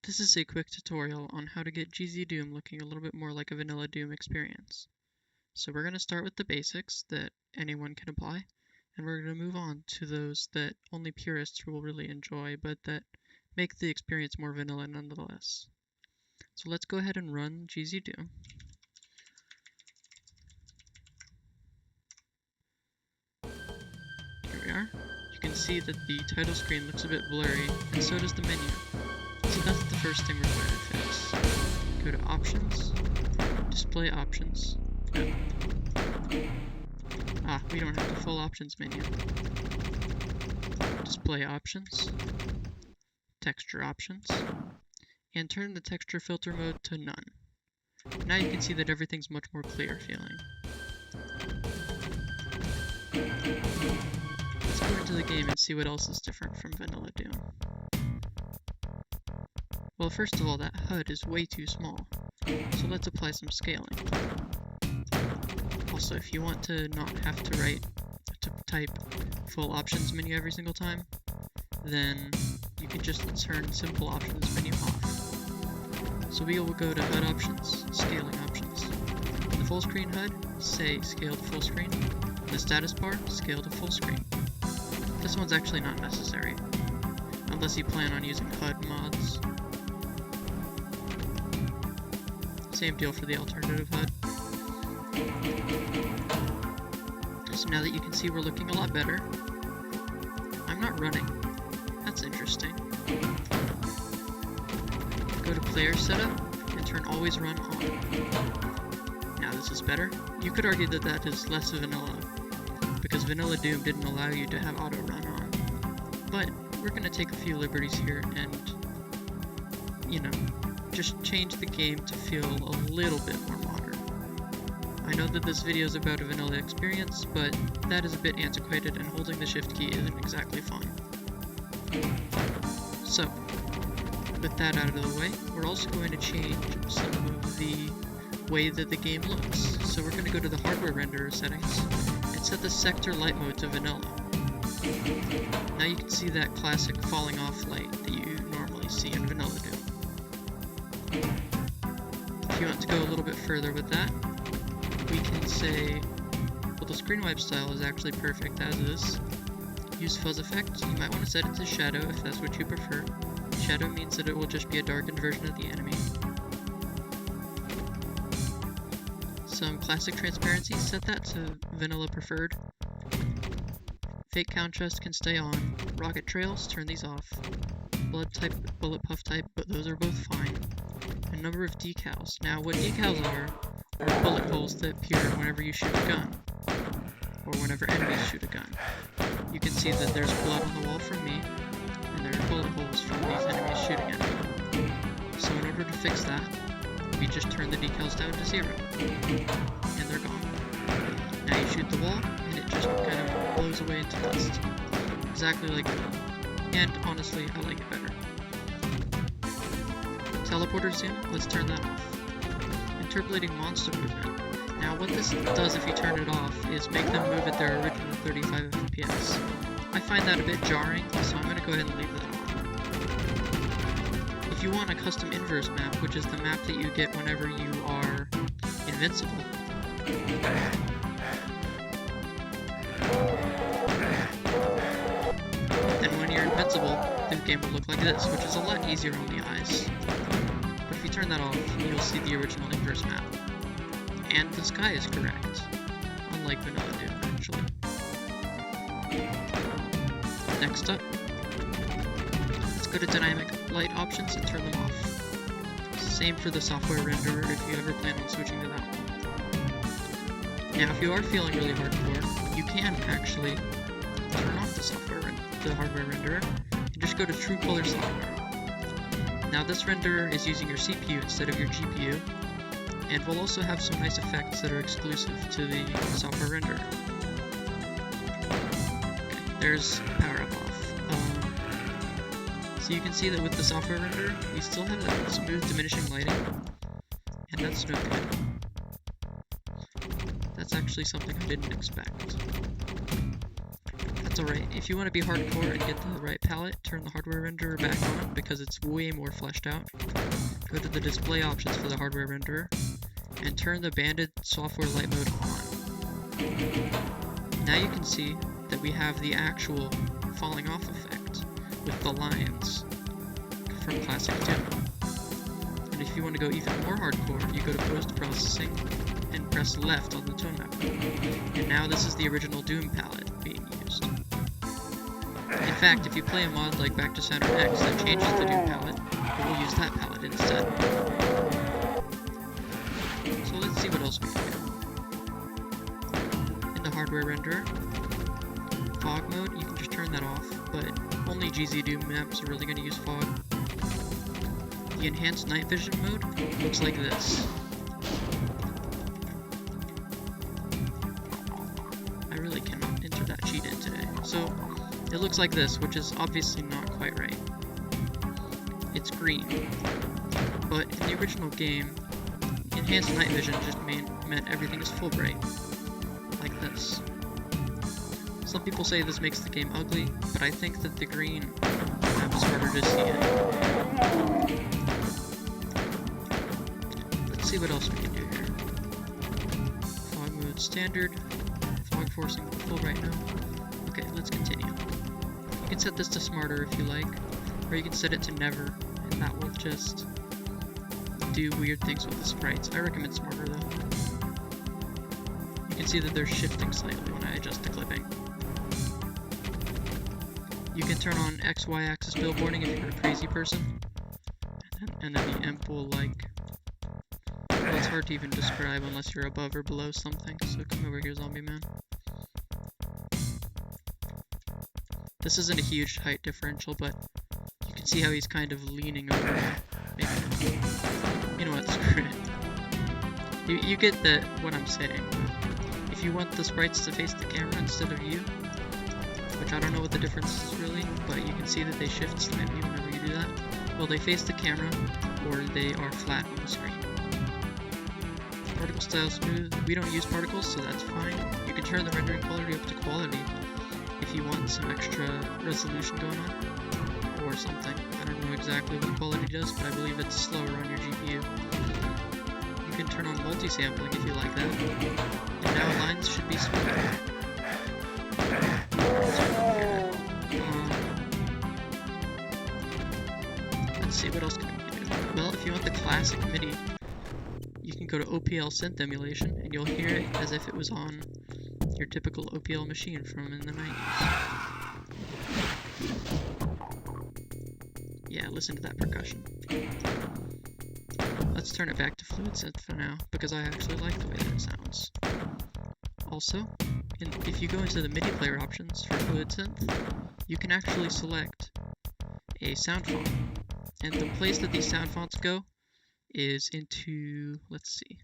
This is a quick tutorial on how to get GZDoom looking a little bit more like a vanilla Doom experience. So we're going to start with the basics that anyone can apply, and we're going to move on to those that only purists will really enjoy, but that make the experience more vanilla nonetheless. So let's go ahead and run GZDoom. Here we are. You can see that the title screen looks a bit blurry, and so does the menu. So that's the first thing we're going to fix. Go to Options, Display Options. We don't have the full options menu. Display Options, Texture Options, and turn the texture filter mode to none. Now you can see that everything's much more clear feeling. Let's go into the game and see what else is different from vanilla Doom. Well, first of all, that HUD is way too small, so let's apply some scaling. Also, if you want to not have to type full options menu every single time, then you can just turn simple options menu off. So we will go to HUD options, scaling options. In the full screen HUD, say scale to full screen. In the status bar, scale to full screen. This one's actually not necessary, unless you plan on using HUD mods. Same deal for the alternative HUD. So now that you can see we're looking a lot better, I'm not running. That's interesting. Go to player setup and turn always run on. Now this is better. You could argue that that is less vanilla, because vanilla Doom didn't allow you to have auto run on. But we're going to take a few liberties here and, just change the game to feel a little bit more modern. I know that this video is about a vanilla experience, but that is a bit antiquated and holding the shift key isn't exactly fun. So, with that out of the way, we're also going to change some of the way that the game looks. So we're going to go to the hardware renderer settings and set the sector light mode to vanilla. Now you can see that classic falling off light that you normally see in vanilla Doom. If you want to go a little bit further with that, we can say, well, the screen wipe style is actually perfect as is. Use fuzz effect. You might want to set it to shadow if that's what you prefer. Shadow means that it will just be a darkened version of the enemy. Some classic transparency, set that to vanilla preferred. Fake contrast can stay on. Rocket trails, turn these off. Blood type, bullet puff type, but those are both fine. A number of decals. Now what decals are bullet holes that appear whenever you shoot a gun, or whenever enemies shoot a gun. You can see that there's blood on the wall from me, and there are bullet holes from these enemies shooting at me. So in order to fix that, we just turn the decals down to 0, and they're gone. Now you shoot the wall, and it just kind of blows away into dust. Exactly like that. And honestly, I like it better. Teleporter zoom, let's turn that off. Interpolating monster movement. Now what this does if you turn it off is make them move at their original 35 FPS. I find that a bit jarring, so I'm going to go ahead and leave that on. If you want a custom inverse map, which is the map that you get whenever you are invincible, then when you're invincible, the game will look like this, which is a lot easier on the eyes. But if you turn that off, you'll see the original inverse map. And the sky is correct, unlike vanilla Doom, actually. Next up, let's go to dynamic light options and turn them off. Same for the software renderer if you ever plan on switching to that one. Now, if you are feeling really hardcore, you can actually turn off the hardware renderer and just go to True Color Software. Now this renderer is using your CPU instead of your GPU, and will also have some nice effects that are exclusive to the software renderer. Okay, there's power up off. So you can see that with the software renderer, we still have that smooth diminishing lighting, and that's no good. That's actually something I didn't expect. That's alright. If you want to be hardcore and get the right palette, turn the hardware renderer back on because it's way more fleshed out. Go to the display options for the hardware renderer and turn the banded software light mode on. Now you can see that we have the actual falling off effect with the lines from Classic Doom. And if you want to go even more hardcore, you go to post-processing and press left on the tone map. And now this is the original Doom palette being used. In fact, if you play a mod like Back to Saturn X that changes the Doom palette, it will use that palette instead. So let's see what else we can do. In the hardware renderer, fog mode, you can just turn that off, but only GZDoom maps are really going to use fog. The enhanced night vision mode looks like this. I really cannot enter that cheat in today. So it looks like this, which is obviously not quite right. It's green. But in the original game, enhanced night vision just meant everything is full bright. Like this. Some people say this makes the game ugly, but I think that the green map is harder to see it. Let's see what else we can do here. Fog mode standard. Fog forcing full right now. Okay, let's continue. You can set this to smarter if you like, or you can set it to never, and that will just do weird things with the sprites. I recommend smarter though. You can see that they're shifting slightly when I adjust the clipping. You can turn on X-Y axis billboarding if you're a crazy person, and then the imp will well, it's hard to even describe unless you're above or below something, so come over here, Zombie Man. This isn't a huge height differential, but you can see how he's kind of leaning over. Maybe. You know what, screw it. You get what I'm saying. If you want the sprites to face the camera instead of you, which I don't know what the difference is really, but you can see that they shift slightly whenever you do that. Well, they face the camera, or they are flat on the screen. Particle style smooth. We don't use particles, so that's fine. You can turn the rendering quality up to quality if you want some extra resolution going on, or something. I don't know exactly what quality does, but I believe it's slower on your GPU. You can turn on multi-sampling if you like that. And now lines should be smooth. Let's see, what else can we do? Well, if you want the classic MIDI, you can go to OPL synth emulation, and you'll hear it as if it was on your typical OPL machine from in the 90s. Yeah, listen to that percussion. Let's turn it back to fluid synth for now, because I actually like the way that it sounds. Also, if you go into the MIDI player options for fluid synth, you can actually select a sound font. And the place that these sound fonts go is into, let's see.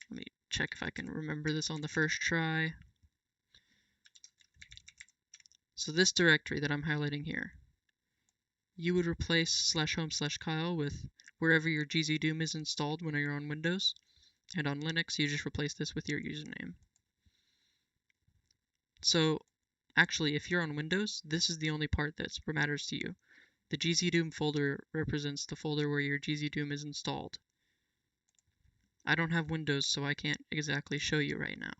Let me check if I can remember this on the first try. So this directory that I'm highlighting here, you would replace /home/Kyle with wherever your GZDoom is installed when you're on Windows. And on Linux, you just replace this with your username. So actually, if you're on Windows, this is the only part that matters to you. The GZDoom folder represents the folder where your GZDoom is installed. I don't have Windows, so I can't exactly show you right now.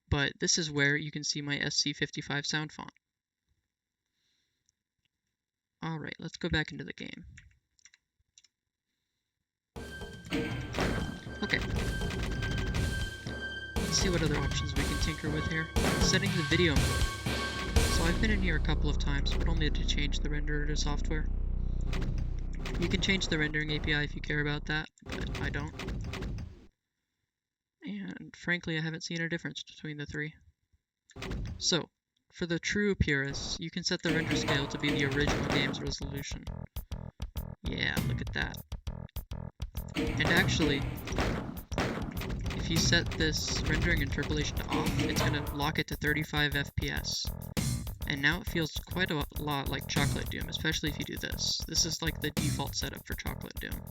But this is where you can see my SC55 sound font. Alright, let's go back into the game. Okay. Let's see what other options we can tinker with here. Setting the video mode. So I've been in here a couple of times, but only to change the renderer to software. You can change the rendering API if you care about that, but I don't. And frankly, I haven't seen a difference between the three. So, for the true purists, you can set the render scale to be the original game's resolution. Yeah, look at that. And actually, if you set this rendering interpolation to off, it's going to lock it to 35 FPS. And now it feels quite a lot like Chocolate Doom, especially if you do this. This is like the default setup for Chocolate Doom.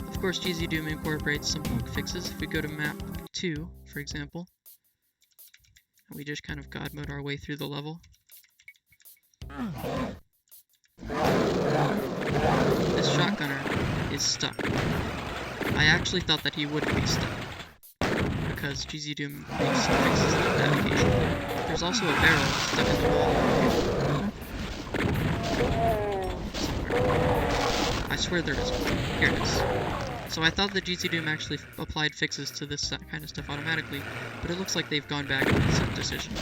Of course, GZDoom incorporates some bug fixes. If we go to map 2, for example, and we just kind of God mode our way through the level. This shotgunner is stuck. I actually thought that he wouldn't be stuck, because GZDoom makes some fixes like that occasionally. There's also a barrel stuck in the wall. Somewhere. I swear there is one. Here it is. So I thought that GZDoom actually applied fixes to this kind of stuff automatically, but it looks like they've gone back on this decision.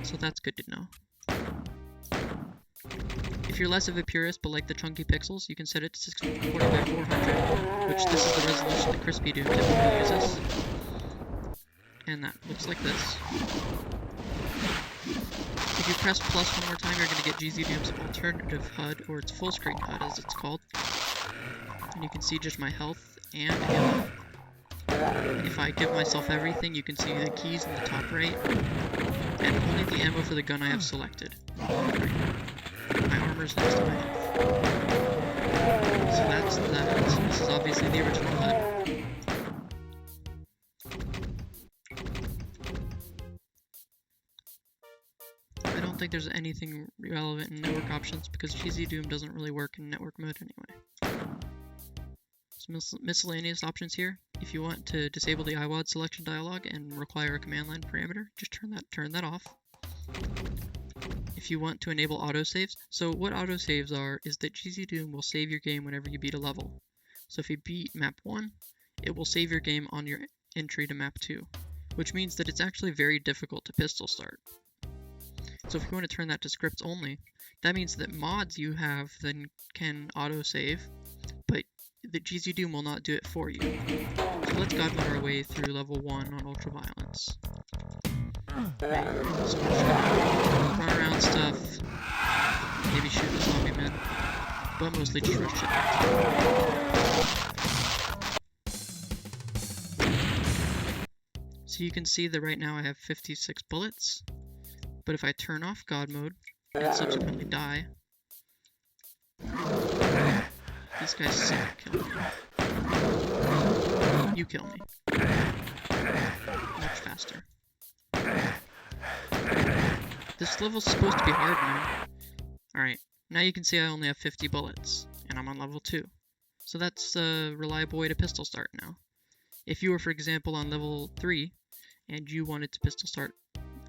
So that's good to know. If you're less of a purist but like the chunky pixels, you can set it to 640 by 400, which this is the resolution that Crispy Doom typically uses. And that looks like this. If you press plus one more time, you're going to get GZDoom's alternative HUD, or its full screen HUD as it's called. And you can see just my health and ammo. If I give myself everything, you can see the keys in the top right, and only the ammo for the gun I have selected. My armor's next to my health. So that's that. This is obviously the original HUD. I don't think there's anything relevant in network options because GZDoom doesn't really work in network mode anyway. Some miscellaneous options here. If you want to disable the IWAD selection dialog and require a command line parameter, just turn that off. If you want to enable autosaves, so what autosaves are is that GZDoom will save your game whenever you beat a level. So if you beat map 1, it will save your game on your entry to map 2, which means that it's actually very difficult to pistol start. So if you want to turn that to scripts only, that means that mods you have then can autosave, but the GZDoom will not do it for you. So let's God mode our way through level 1 on ultraviolence. So run around stuff, maybe shoot the zombie men, but mostly just rush it. So you can see that right now I have 56 bullets, but if I turn off God mode and subsequently die, these guys suck at killing me. You kill me. Much faster. This level's supposed to be hard, man. Alright, now you can see I only have 50 bullets, and I'm on level 2. So that's a reliable way to pistol start now. If you were, for example, on level 3, and you wanted to pistol start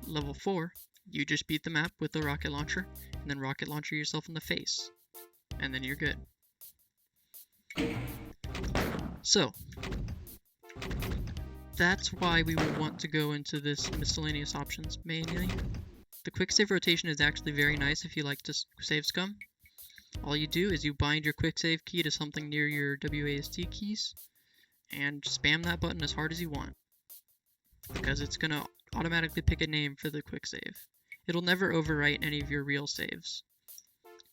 level 4, you just beat the map with the rocket launcher, and then rocket launcher yourself in the face. And then you're good. So, that's why we would want to go into this miscellaneous options mainly. The quick save rotation is actually very nice if you like to save scum. All you do is you bind your quick save key to something near your WASD keys and spam that button as hard as you want, because it's going to automatically pick a name for the quick save. It'll never overwrite any of your real saves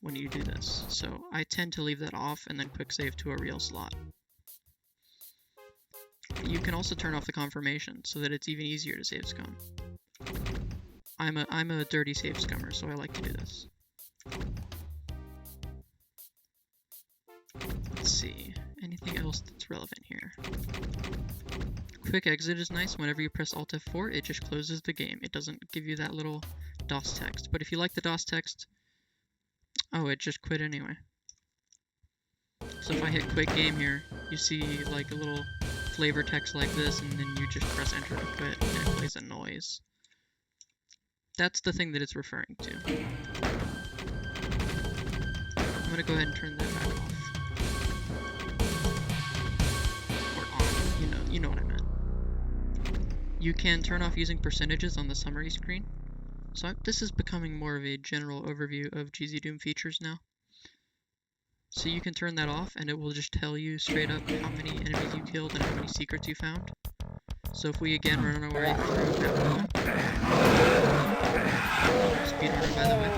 when you do this, so I tend to leave that off and then quick save to a real slot. You can also turn off the confirmation so that it's even easier to save scum. I'm a dirty save scummer, so I like to do this. Let's see, anything else that's relevant here? Quick exit is nice. Whenever you press Alt F4, it just closes the game. It doesn't give you that little DOS text, but if you like the DOS text, oh, it just quit anyway. So if I hit quit game here, you see like a little flavor text like this, and then you just press enter to quit, and it plays a noise. That's the thing that it's referring to. I'm gonna go ahead and turn that back off. Or on, you know what I meant. You can turn off using percentages on the summary screen. So this is becoming more of a general overview of GZDoom features now. So you can turn that off and it will just tell you straight up how many enemies you killed and how many secrets you found. So if we again run our way through map 1, speedrunner by the way.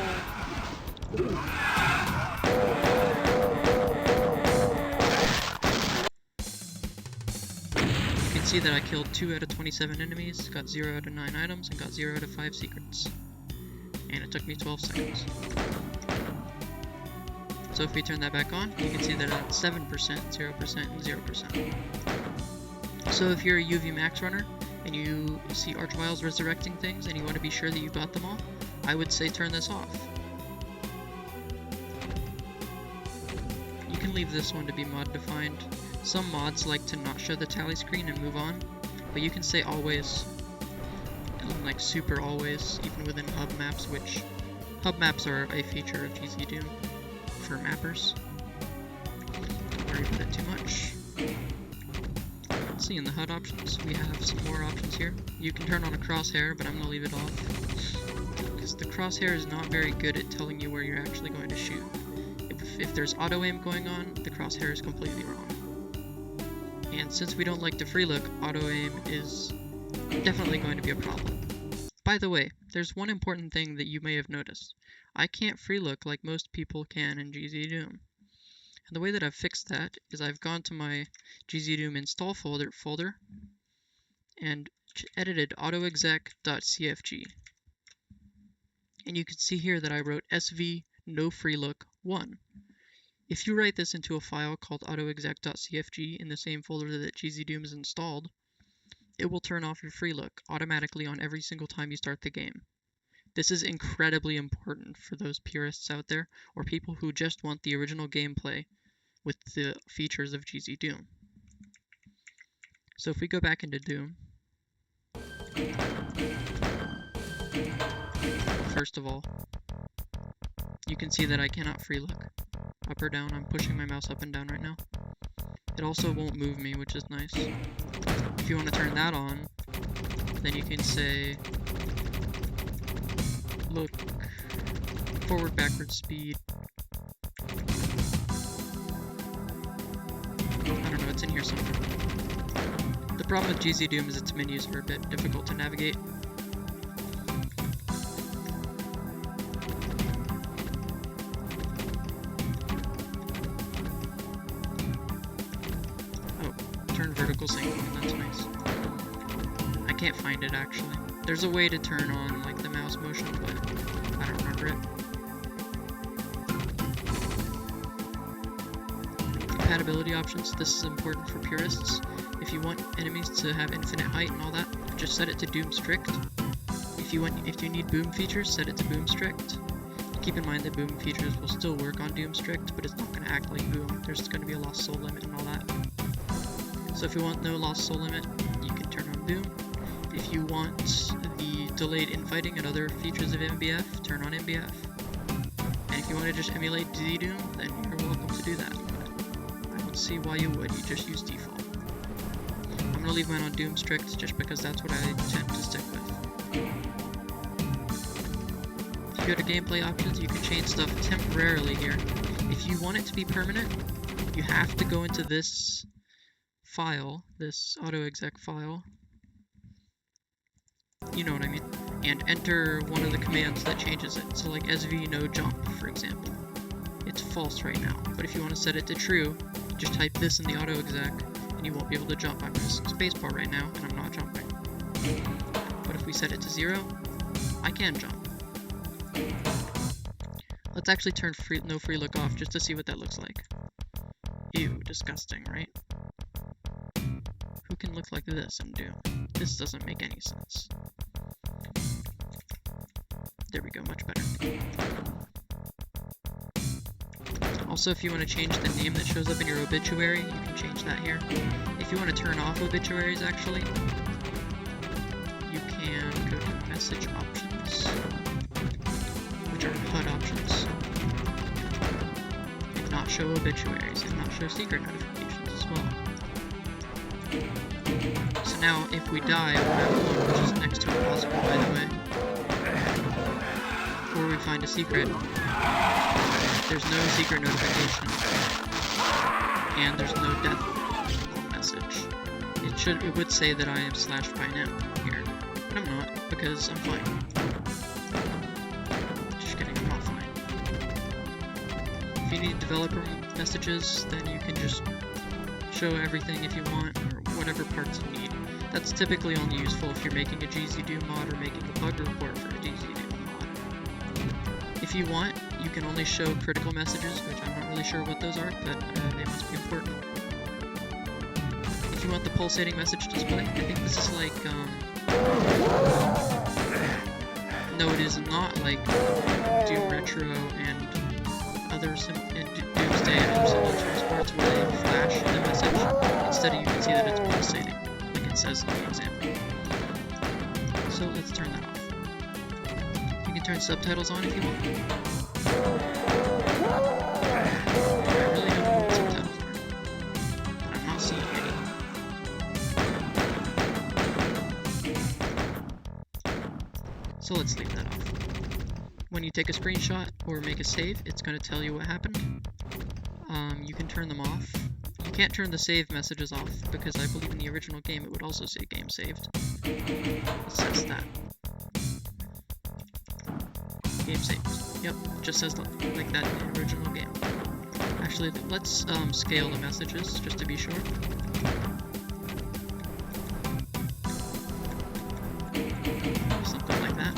You can see that I killed 2 out of 27 enemies, got 0 out of 9 items, and got 0 out of 5 secrets. And it took me 12 seconds. So if we turn that back on, you can see that it's 7%, 0%, and 0%. So if you're a UV Max runner and you see Archviles resurrecting things and you want to be sure that you got them all, I would say turn this off. You can leave this one to be mod defined. Some mods like to not show the tally screen and move on, but you can say always, like super always, even within hub maps, which hub maps are a feature of GZDoom for mappers. Don't worry about it too much. Let's see, in the HUD options, we have some more options here. You can turn on a crosshair, but I'm going to leave it off, because the crosshair is not very good at telling you where you're actually going to shoot. If there's auto aim going on, the crosshair is completely wrong. And since we don't like to free look, auto aim is definitely going to be a problem. By the way, there's one important thing that you may have noticed. I can't free look like most people can in GZDoom. And the way that I've fixed that is I've gone to my GZDoom install folder and edited autoexec.cfg. And you can see here that I wrote sv no free look 1. If you write this into a file called autoexec.cfg in the same folder that GZDoom is installed, it will turn off your free look automatically on every single time you start the game. This is incredibly important for those purists out there, or people who just want the original gameplay with the features of GZDoom. So if we go back into Doom, first of all, you can see that I cannot free look. Up or down, I'm pushing my mouse up and down right now. It also won't move me, which is nice. If you want to turn that on, then you can say, look, forward, backward speed. I don't know, it's in here somewhere. The problem with GZDoom is its menus are a bit difficult to navigate. Turn vertical syncing, that's nice. I can't find it actually. There's a way to turn on like the mouse motion, but I don't remember it. Compatibility options, this is important for purists. If you want enemies to have infinite height and all that, just set it to Doom Strict. If you need boom features, set it to Boom Strict. Keep in mind that boom features will still work on Doom Strict, but it's not going to act like boom. There's going to be a lost soul limit and all that. So if you want no lost soul limit, you can turn on Boom. If you want the delayed infighting and other features of MBF, turn on MBF. And if you want to just emulate GZDoom, then you're welcome to do that. But I don't see why you would, you just use default. I'm going to leave mine on Doom Strict just because that's what I tend to stick with. If you go to gameplay options, you can change stuff temporarily here. If you want it to be permanent, you have to go into this file, this autoexec file, you know what I mean, and enter one of the commands that changes it. So like sv no jump, for example. It's false right now, but if you want to set it to true, just type this in the autoexec and you won't be able to jump. I'm pressing spacebar right now and I'm not jumping. But if we set it to 0, I can jump. Let's actually turn no free look off just to see what that looks like. Ew, disgusting, right? Who can look like this and do? This doesn't make any sense. There we go, much better. Also, if you want to change the name that shows up in your obituary, you can change that here. If you want to turn off obituaries, actually, you can go to message options, which are HUD options, and not show obituaries, and not show secret notifications as well. So now, if we die on map 1, which is next to impossible, by the way, or we find a secret, there's no secret notification, and there's no death message. It would say that I am /by now here, but I'm not, because I'm fine. Just kidding, I'm not fine. If you need developer messages, then you can just show everything if you want, or whatever parts you need. That's typically only useful if you're making a GZDoom mod or making a bug report for a GZDoom mod. If you want, you can only show critical messages, which I'm not really sure what those are, but they must be important. If you want the pulsating message display, I think this is like, no, it is not like Doom Retro and other Doomsday and other simulation sports where they flash the message. Instead, you can see that it's pulsating, like it says in the example. So let's turn that off. You can turn subtitles on if you want. I really don't know what subtitles are, but I'm not seeing any. So let's leave that off. When you take a screenshot or make a save, it's going to tell you what happened. You can turn them off. You can't turn the save messages off because I believe in the original game it would also say game saved. It says that. Game saved. Yep, it just says like that in the original game. Actually, let's scale the messages just to be sure. Something like that.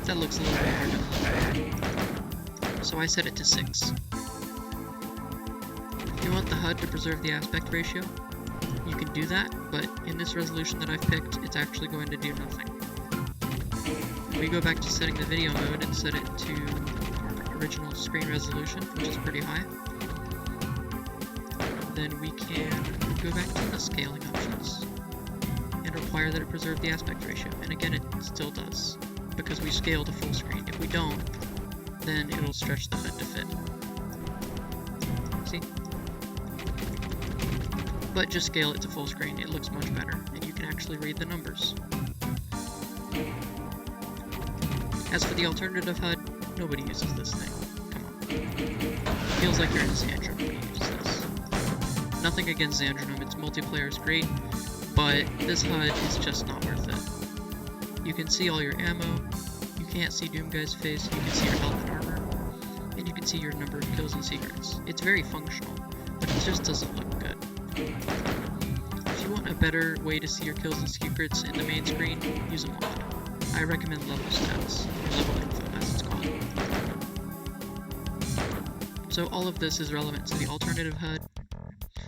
That looks a little bit hard to look. So I set it to 6. If you want the HUD to preserve the aspect ratio, you can do that, but in this resolution that I've picked, it's actually going to do nothing. If we go back to setting the video mode and set it to original screen resolution, which is pretty high, then we can go back to the scaling options and require that it preserve the aspect ratio. And again, it still does, because we scale to full screen. If we don't, then it'll stretch the HUD to fit. See? But just scale it to full screen, it looks much better, and you can actually read the numbers. As for the alternative HUD, nobody uses this thing. Come on. Feels like you're in Xandrum when you use this. Nothing against Xandrum, its multiplayer is great, but this HUD is just not worth it. You can see all your ammo, you can't see Doom Guy's face, you can see your health and armor, and you can see your number of kills and secrets. It's very functional, but it just doesn't look good. If you want a better way to see your kills and secrets in the main screen, use a mod. I recommend level stats, or level info as it's called. So all of this is relevant to the alternative HUD.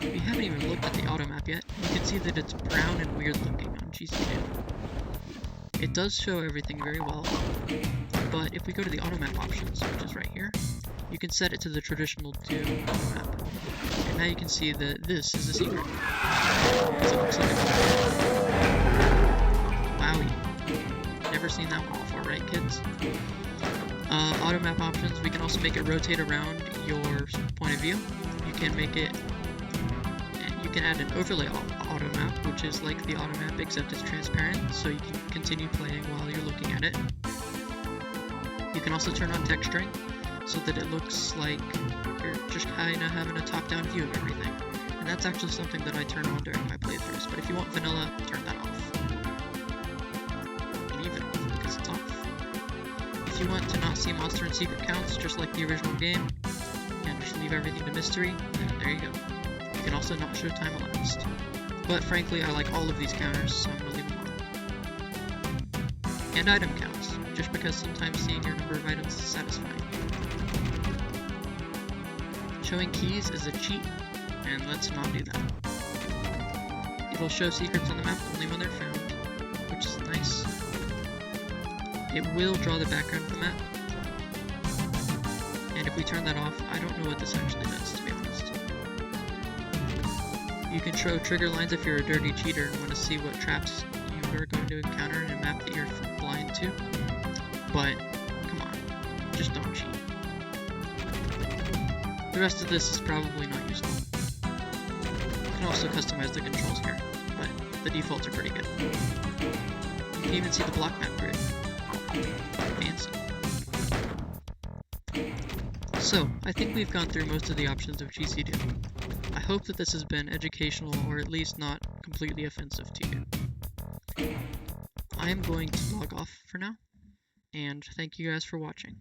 We haven't even looked at the Automap yet. You can see that it's brown and weird looking on GZDoom. It does show everything very well, but if we go to the Automap options, which is right here, you can set it to the traditional Doom Automap. And now you can see that this is a secret. Because it looks like Wowie. Never seen that one before, right, kids? Automap options, we can also make it rotate around your point of view. You can make it, you can add an overlay automap, which is like the Automap except it's transparent, so you can continue playing while you're looking at it. You can also turn on texturing, so that it looks like you're just kind of having a top-down view of everything. And that's actually something that I turn on during my playthroughs, but if you want vanilla, turn that off. Leave it off because it's off. If you want to not see monster and secret counts, just like the original game, and just leave everything to mystery, then there you go. You can also not show time elapsed. But frankly, I like all of these counters, so I'm going to leave them on. And item counts, just because sometimes seeing your number of items is satisfying. Showing keys is a cheat, and let's not do that. It'll show secrets on the map only when they're found, which is nice. It will draw the background of the map. And if we turn that off, I don't know what this actually does, to be honest. You can show trigger lines if you're a dirty cheater and want to see what traps you are going to encounter in a map that you're blind to. But, come on, just don't cheat. The rest of this is probably not useful. You can also customize the controls here, but the defaults are pretty good. You can even see the block map grid. Fancy. So, I think we've gone through most of the options of GZDoom. I hope that this has been educational, or at least not completely offensive to you. I am going to log off for now, and thank you guys for watching.